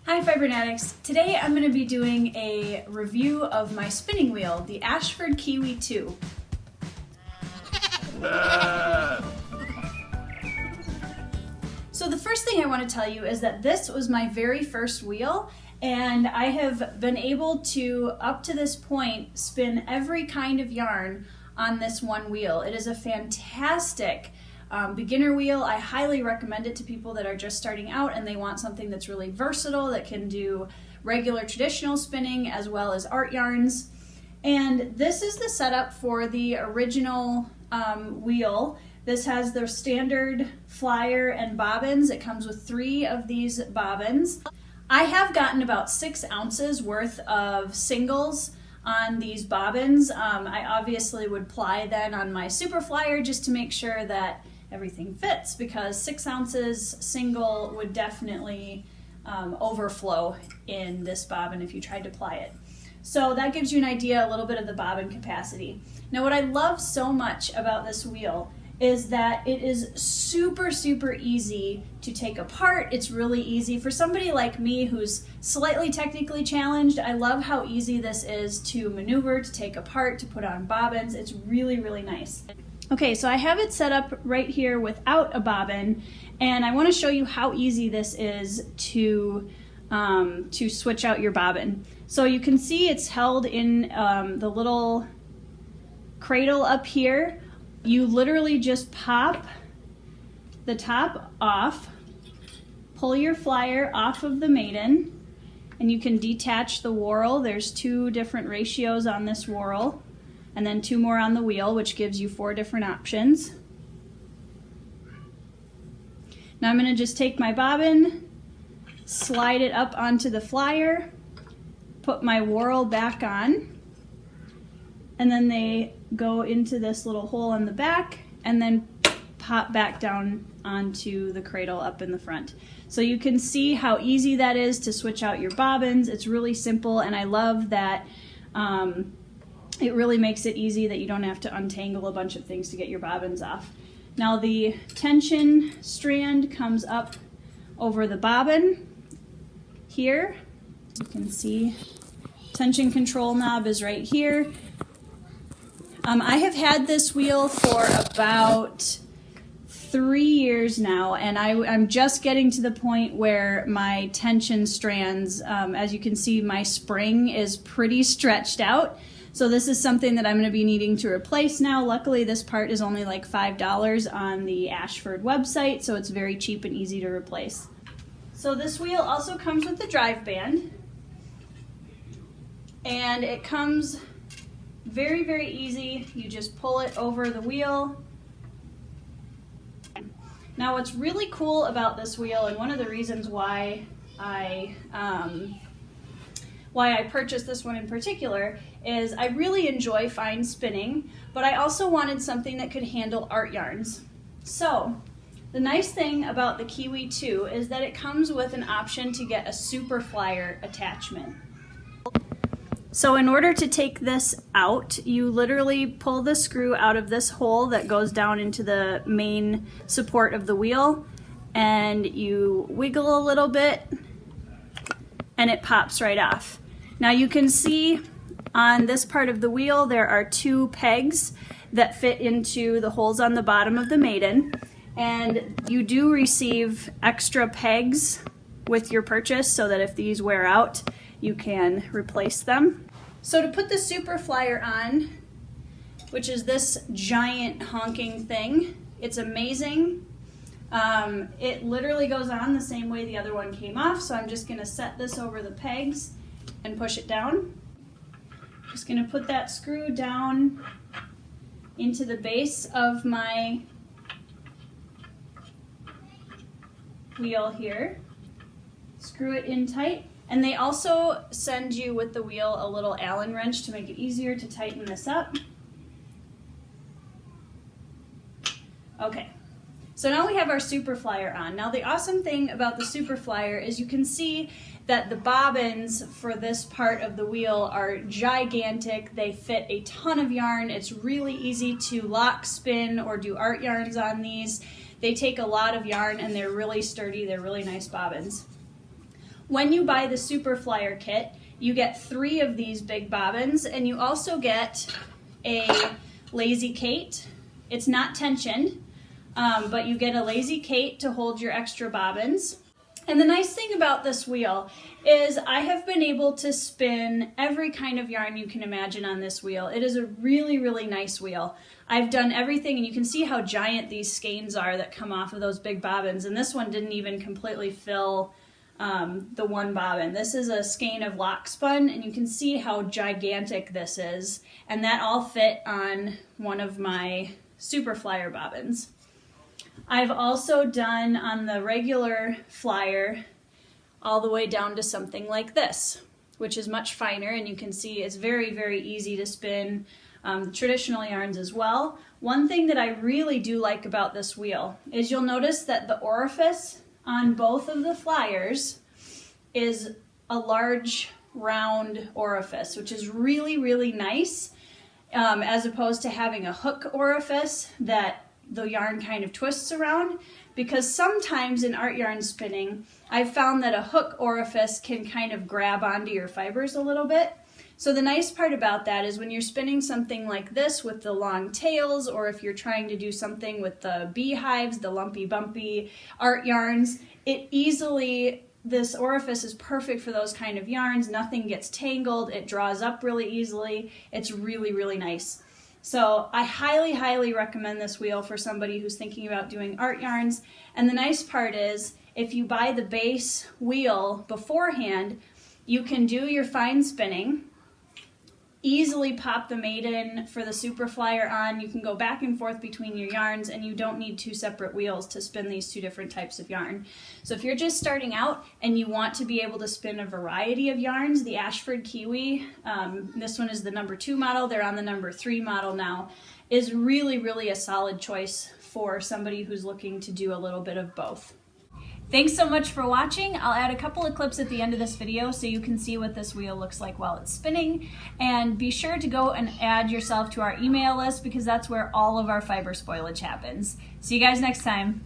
Hi Fibernatics! Today I'm going to be doing a review of my spinning wheel, the Ashford Kiwi 2. So the first thing I want to tell you is that this was my very first wheel, and I have been able to, up to this point, spin every kind of yarn on this one wheel. It is a fantastic beginner wheel. I highly recommend it to people that are just starting out and they want something that's really versatile, that can do regular traditional spinning as well as art yarns. And this is the setup for the original wheel. This has the standard flyer and bobbins. It comes with 3 of these bobbins. I have gotten about 6 ounces worth of singles on these bobbins. I obviously would ply then on my super flyer just to make sure that everything fits, because 6 ounces single would definitely overflow in this bobbin if you tried to ply it. So that gives you an idea a little bit of the bobbin capacity. Now what I love so much about this wheel is that it is super easy to take apart. It's really easy for somebody like me who's slightly technically challenged. I love how easy this is to maneuver, to take apart, to put on bobbins. It's really nice. Okay, so I have it set up right here without a bobbin, and I want to show you how easy this is to switch out your bobbin. So you can see it's held in the little cradle up here. You literally just pop the top off, pull your flyer off of the maiden, and you can detach the whorl. There's 2 different ratios on this whorl, and then 2 more on the wheel, which gives you 4 different options. Now I'm going to just take my bobbin, slide it up onto the flyer, put my whorl back on, and then they go into this little hole in the back and then pop back down onto the cradle up in the front. So you can see how easy that is to switch out your bobbins. It's really simple, and I love that it really makes it easy that you don't have to untangle a bunch of things to get your bobbins off. Now the tension strand comes up over the bobbin here. You can see tension control knob is right here. I have had this wheel for about 3 years now, and I'm just getting to the point where my tension strands, as you can see, my spring is pretty stretched out. So this is something that I'm going to be needing to replace now. Luckily, this part is only like $5 on the Ashford website, so it's very cheap and easy to replace. So this wheel also comes with the drive band, and it comes very easy. You just pull it over the wheel. Now what's really cool about this wheel, and one of the reasons why I purchased this one in particular, is I really enjoy fine spinning, but I also wanted something that could handle art yarns. So the nice thing about the Kiwi 2 is that it comes with an option to get a super flyer attachment. So in order to take this out, you literally pull the screw out of this hole that goes down into the main support of the wheel, and you wiggle a little bit and it pops right off. Now you can see on this part of the wheel there are 2 pegs that fit into the holes on the bottom of the maiden, and you do receive extra pegs with your purchase so that if these wear out you can replace them. So to put the super flyer on, which is this giant honking thing, it's amazing. It literally goes on the same way the other one came off, so I'm just going to set this over the pegs and push it down. Just going to put that screw down into the base of my wheel here. Screw it in tight. And they also send you with the wheel a little Allen wrench to make it easier to tighten this up. Okay, so now we have our super flyer on. Now the awesome thing about the super flyer is you can see that the bobbins for this part of the wheel are gigantic. They fit a ton of yarn. It's really easy to lock, spin, or do art yarns on these. They take a lot of yarn and they're really sturdy. They're really nice bobbins. When you buy the Super Flyer kit, you get 3 of these big bobbins, and you also get a lazy Kate. It's not tensioned, but you get a lazy Kate to hold your extra bobbins. And the nice thing about this wheel is I have been able to spin every kind of yarn you can imagine on this wheel. It is a really, really nice wheel. I've done everything, and you can see how giant these skeins are that come off of those big bobbins, and this one didn't even completely fill the one bobbin. This is a skein of lock spun, and you can see how gigantic this is, and that all fit on one of my Super Flyer bobbins. I've also done on the regular Flyer all the way down to something like this, which is much finer, and you can see it's very, very easy to spin traditional yarns as well. One thing that I really do like about this wheel is you'll notice that the orifice on both of the Flyers is a large round orifice, which is really, really nice, as opposed to having a hook orifice that the yarn kind of twists around, because sometimes in art yarn spinning, I've found that a hook orifice can kind of grab onto your fibers a little bit. So the nice part about that is when you're spinning something like this with the long tails, or if you're trying to do something with the beehives, the lumpy bumpy art yarns, this orifice is perfect for those kind of yarns. Nothing gets tangled, it draws up really easily. It's really, really nice. So I highly, highly recommend this wheel for somebody who's thinking about doing art yarns. And the nice part is, if you buy the base wheel beforehand, you can do your fine spinning, easily pop the maiden for the Super Flyer on. You can go back and forth between your yarns, and you don't need 2 separate wheels to spin these 2 different types of yarn. So if you're just starting out and you want to be able to spin a variety of yarns, the Ashford Kiwi, this one is the number 2 model, they're on the number 3 model now, is really, really a solid choice for somebody who's looking to do a little bit of both. Thanks so much for watching. I'll add a couple of clips at the end of this video so you can see what this wheel looks like while it's spinning. And be sure to go and add yourself to our email list, because that's where all of our fiber spoilage happens. See you guys next time.